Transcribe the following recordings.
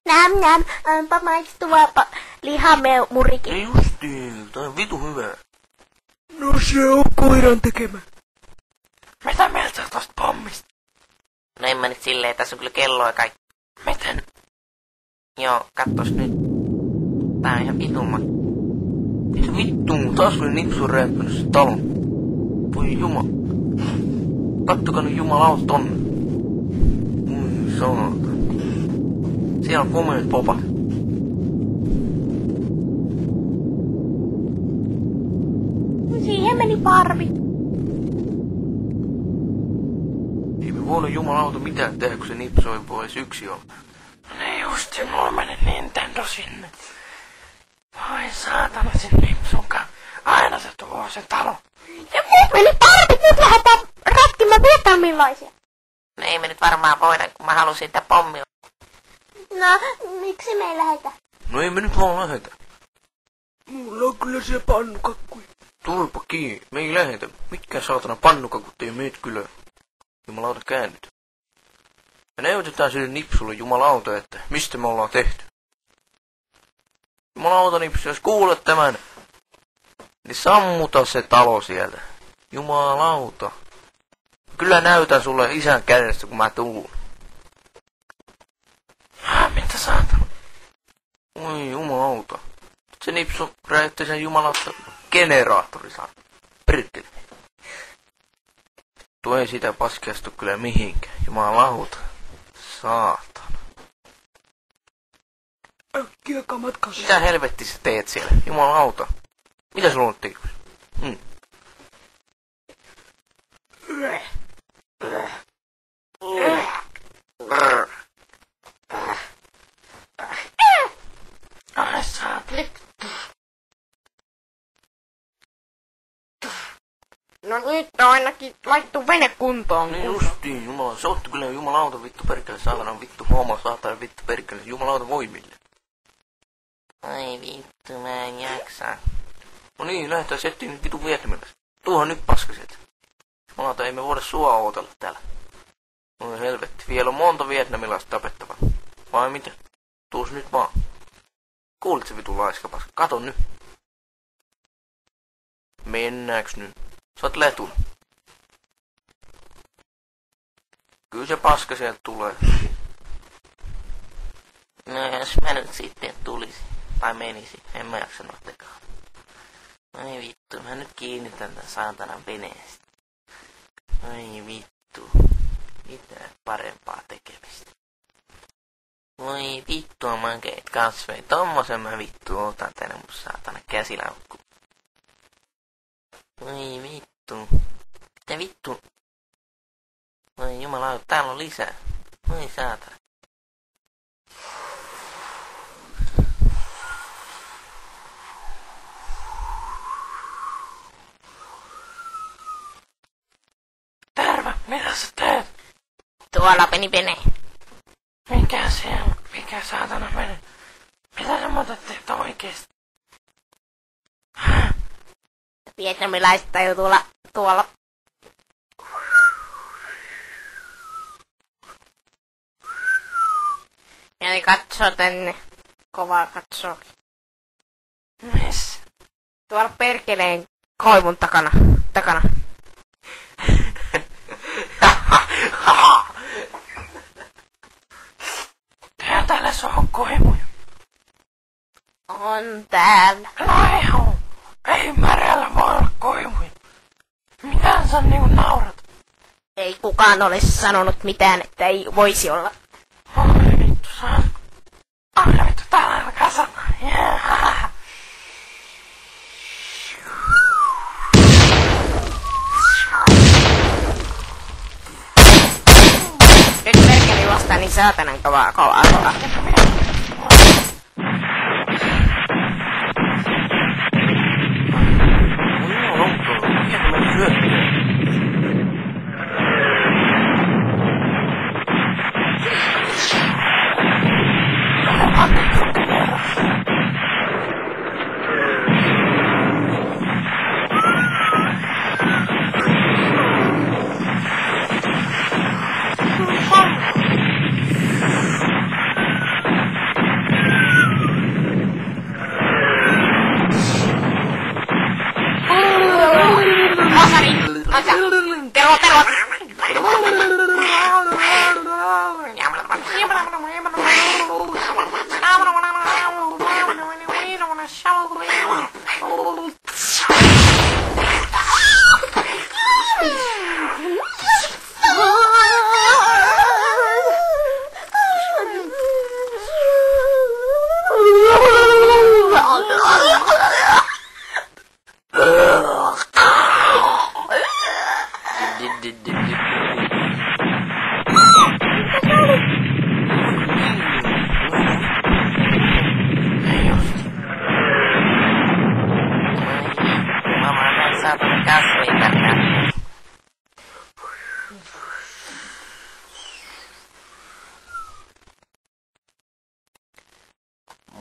Nam, onpa maistua lihamurikin. Ei justiin, tää on vitu hyvä. No se on koiran tekemä. Mitä mieltä sä tosta pommista? No en mä nyt silleen, tässä on kyllä kelloa kaikki. Miten? Joo, katsos nyt. Tää on ihan vituma. Mitä vittu, taas oli nipsu räjähtänyt se talon. Voi jumala. Kattokaa nyt jumalauta tonne. Ui saata. Siellä on komeet popat. Siihen meni parvi. Ei me voida jumalauta mitään tehdä, kun se nipsu ei voi edes yksi olla. Ne just, mulla meni Nintendo sinne. Voi saatana sen nipsunkaan. Aina se tuo se talo. Ja nyt meni parvi, nyt lähdetään ratkimaan vietnamilaisia. No ei me nyt varmaan voida, kun mä halusin sitä pommilla. No, miksi me ei lähetä? No ei me nyt vaan lähetä. Mulla on kyllä se pannukakku. Tulpa kiinni, me ei lähetä. Mitkä saatana pannukakut ei meet kyllä. Jumalauta käännyt. Me näytetään sille nipsulle jumalauta, että mistä me ollaan tehty. Jumalauta nipsu, jos kuulet tämän, niin sammuta se talo sieltä. Jumalauta. Kyllä näytän sulle isän kädestä, kun mä tuun. Mitä saatana? Oi jumalauta. Se nipsu räjähti sen jumalauta generaattorisaan. Perkele. Tuo ei sitä paskiastu kyllä mihinkään. Jumalauta. Saatana. Äkkiä kamat kanssa. Mitä helvetti sä teet siellä? Jumalauta. Mitä sulla on tekemässä? Ai saatana. No nyt on ainakin laittu vene kuntoon. Niin justiin, jumala. Se otti kyllä jumalauta vittu perkele. Saatana vittu homo, saatana vittu perkele. Jumalauta voimille. Ai vittu, mä en jaksa. No niin, lähdetään settiin nyt vittu vietnamilaisia. Tuohan nyt paskaset. Jumalauta, ei me voida sua ootella täällä. Oi helvetti, vielä on monta vietnamilaista tapettavaa. Vai mitä? Tuus nyt vaan. Kuulit se vitun laiskapaska? Kato nyt. Mennääks nyt? Sä oot letun. Kyllä se paska sieltä tulee. No jos mä nyt sitten tulisin. Tai menisin. En mä jaksa noitakaan. Ai vittu, mä nyt kiinnitän tän saatanan veneestä. Ai vittu. Mitään parempaa tekemistä. Voi vittua mankeet kasvei. Tommosen mä vittu otan tänne mun saatana käsilaukku. Voi vittu. Mitä vittu? Voi jumalauta, täällä on lisää. Voi saatana. Terve, mitä sä teet? Tuolla meni vene. Mikä siellä? Mikä saatana meni? Mitä sä muuta teet oikeesti? Vietnamilaiset tajuu tuolla. Ja ne katsoo tänne. Kovaa katsoo. Missä? Tuolla perkeleen koivun takana. Tää täällä se on koimuja. On täällä. No ei märällä voi olla koimuja. Mitä sä niinku naurat? Ei kukaan ole sanonut mitään, että ei voisi olla. Oi vittu saa. Ai vittu täällä on kasana. Yeah. Nyt perkele juostaa niin saatanan kovaa.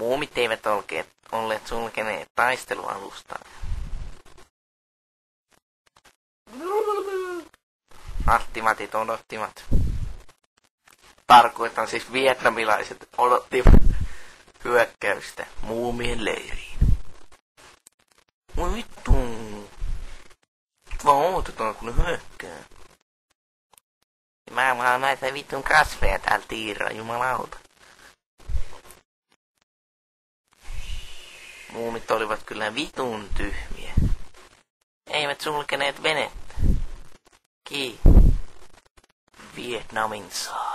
Muumit eivät olleet sulkeneet taistelualustaan. Attimatit odottivat. Tarkoitan siis vietnamilaiset odottivat hyökkäystä muumien leiriin. Voi vittu. Vaan odotetaan kun ne hyökkää. Mä vaan näitä vittun kasveja täällä tiiraa, jumalauta. Muumit olivat kyllä vitun tyhmiä. Eivät sulkeneet venettä. Vietnamin saa.